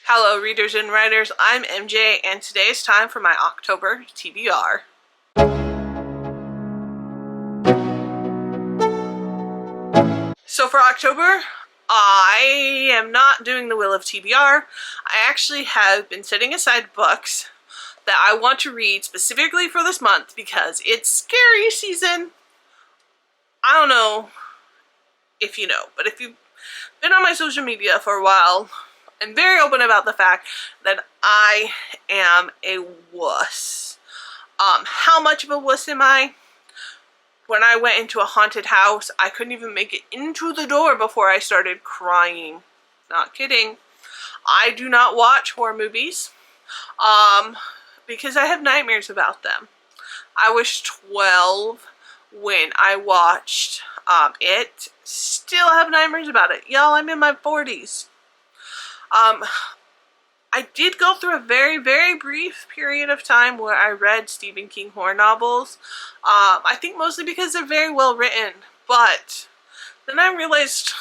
Hello readers and writers, I'm MJ and today is time for my October TBR. So for October, I am not doing the Wheel of TBR. I actually have been setting aside books that I want to read specifically for this month because it's scary season. I don't know if you know, but if you've been on my social media for a while, I'm very open about the fact that I am a wuss. How much of a wuss am I? When I went into a haunted house, I couldn't even make it into the door before I started crying. Not kidding. I do not watch horror movies because I have nightmares about them. I was 12 when I watched it. Still have nightmares about it. Y'all, I'm in my 40s. I did go through a very, very brief period of time where I read Stephen King horror novels. I think mostly because they're very well written, but then I realized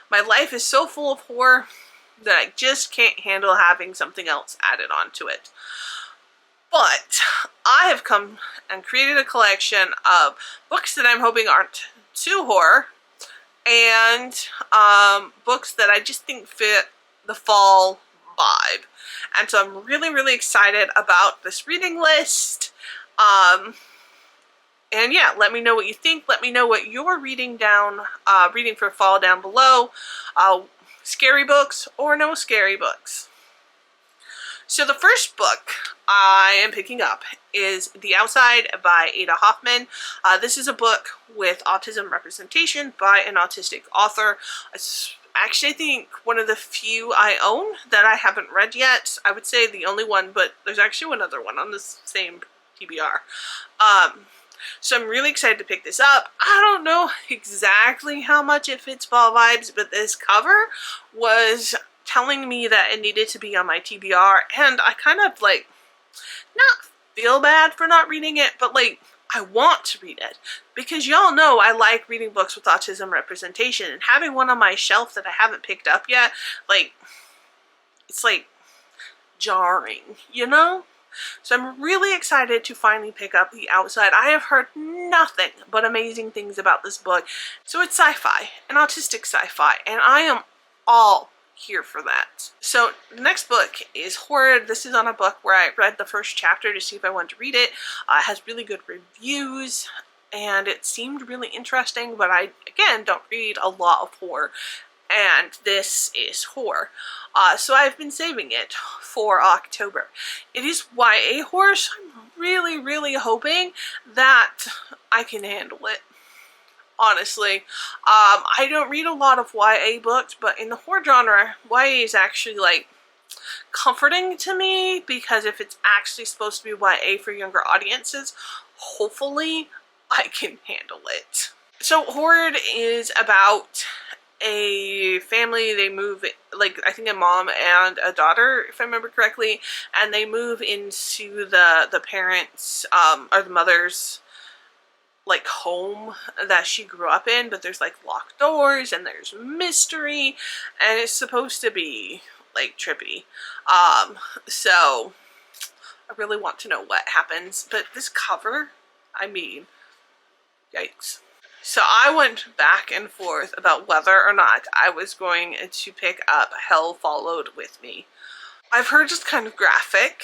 my life is so full of horror that I just can't handle having something else added onto it. But I have come and created a collection of books that I'm hoping aren't too horror, and books that I just think fit the fall vibe. And so I'm really, really excited about this reading list. And yeah, let me know what you think. Let me know what you're reading for fall down below. Scary books or no scary books. So the first book I am picking up is The Outside by Ada Hoffman. This is a book with autism representation by an autistic author. It's actually, I think, one of the few I own that I haven't read yet. I would say the only one, but there's actually another one on this same TBR. So I'm really excited to pick this up. I don't know exactly how much it fits fall vibes, but this cover was telling me that it needed to be on my TBR, and I kind of like not feel bad for not reading it, but like I want to read it because y'all know I like reading books with autism representation, and having one on my shelf that I haven't picked up yet, like, it's like jarring, you know? So I'm really excited to finally pick up The Outside. I have heard nothing but amazing things about this book. So it's sci-fi, an autistic sci-fi, and I am all here for that. So the next book is Horrified. This is on a book where I read the first chapter to see if I wanted to read it. It has really good reviews and it seemed really interesting, but I, again, don't read a lot of horror, and this is horror. So I've been saving it for October. It is YA horror, so I'm really, really hoping that I can handle it. Honestly, I don't read a lot of YA books, but in the horror genre, YA is actually like comforting to me because if it's actually supposed to be YA for younger audiences, hopefully I can handle it. So Horrified is about a family. They move, like, I think a mom and a daughter, if I remember correctly, and they move into the parents, or the mother's, like, home that she grew up in, but there's like locked doors and there's mystery, and it's supposed to be like trippy. So I really want to know what happens, but this cover, I mean, yikes. So I went back and forth about whether or not I was going to pick up Hell Followed With Me. I've heard it's kind of graphic,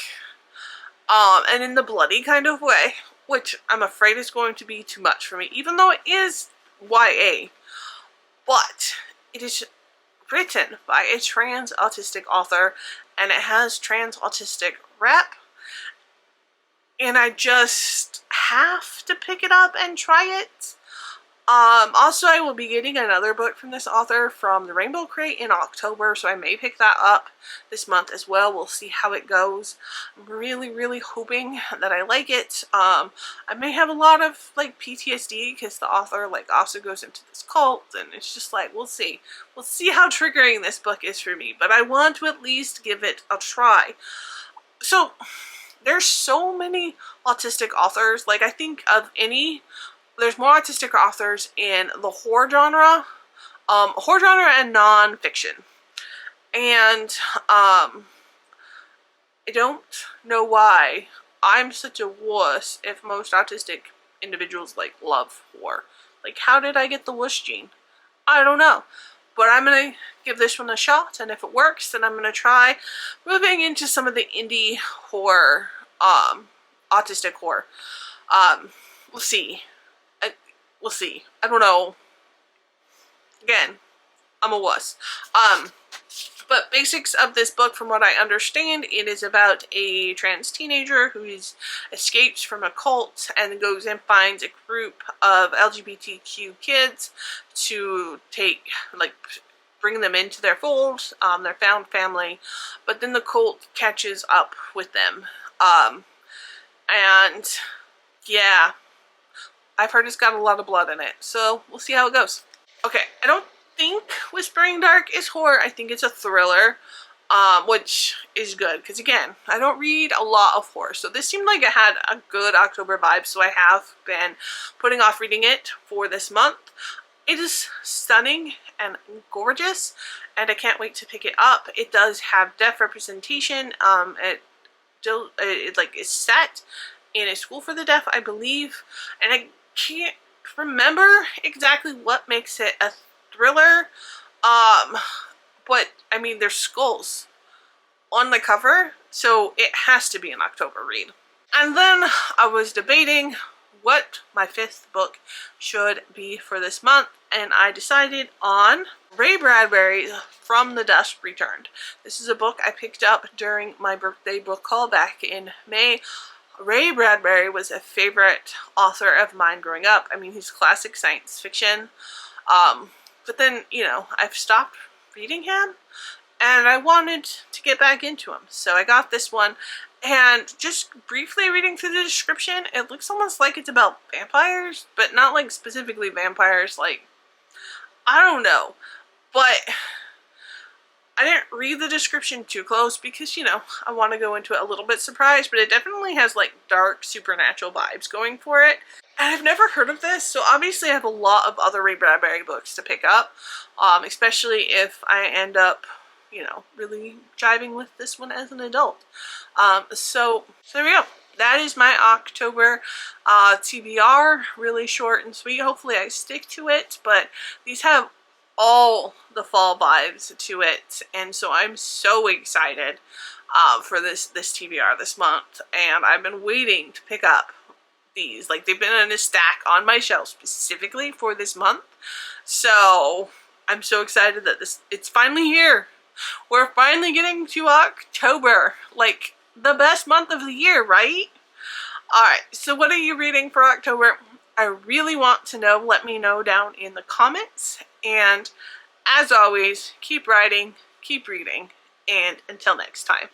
and in the bloody kind of way, which I'm afraid is going to be too much for me, even though it is YA. But it is written by a trans autistic author, and it has trans autistic rep, and I just have to pick it up and try it. Also, I will be getting another book from this author from the Rainbow Crate in October, so I may pick that up this month as well. We'll see how it goes. I'm really, really hoping that I like it. I may have a lot of, like, PTSD because the author, like, also goes into this cult, and it's just like, we'll see. We'll see how triggering this book is for me, but I want to at least give it a try. So, there's so many autistic authors. Like, I think of there's more autistic authors in the horror genre and non-fiction. And I don't know why I'm such a wuss if most autistic individuals like love horror. Like, how did I get the wuss gene? I don't know. But I'm going to give this one a shot, and if it works, then I'm going to try moving into some of the indie horror, autistic horror. We'll see. We'll see. I don't know. Again, I'm a wuss. But basics of this book, from what I understand, it is about a trans teenager who escapes from a cult and goes and finds a group of LGBTQ kids to bring them into their fold, their found family. But then the cult catches up with them. And yeah, I've heard it's got a lot of blood in it, so we'll see how it goes. Okay, I don't think Whispering Dark is horror. I think it's a thriller, which is good, because again, I don't read a lot of horror, so this seemed like it had a good October vibe, so I have been putting off reading it for this month. It is stunning and gorgeous, and I can't wait to pick it up. It does have deaf representation. It is set in a school for the deaf, I believe, and I can't remember exactly what makes it a thriller, but I mean, there's skulls on the cover, so it has to be an October read. And then I was debating what my 5th book should be for this month, and I decided on Ray Bradbury's From the Dusk Returned. This is a book I picked up during my birthday book haul back in May. Ray Bradbury was a favorite author of mine growing up. I mean, he's classic science fiction. But then, you know, I've stopped reading him, and I wanted to get back into him. So I got this one, and just briefly reading through the description, it looks almost like it's about vampires, but not like specifically vampires, like, I don't know. But I didn't read the description too close because, you know, I want to go into it a little bit surprised, but it definitely has like dark supernatural vibes going for it. And I've never heard of this, so obviously I have a lot of other Ray Bradbury books to pick up, especially if I end up, you know, really jiving with this one as an adult. So there we go. That is my October TBR. Really short and sweet. Hopefully I stick to it, but these have all the fall vibes to it, and so I'm so excited for this TBR this month, and I've been waiting to pick up these. Like, they've been in a stack on my shelf specifically for this month, so I'm so excited that it's finally here. We're finally getting to October, like the best month of the year, right? Alright, so what are you reading for October? I really want to know. Let me know down in the comments. And as always, keep writing, keep reading, and until next time.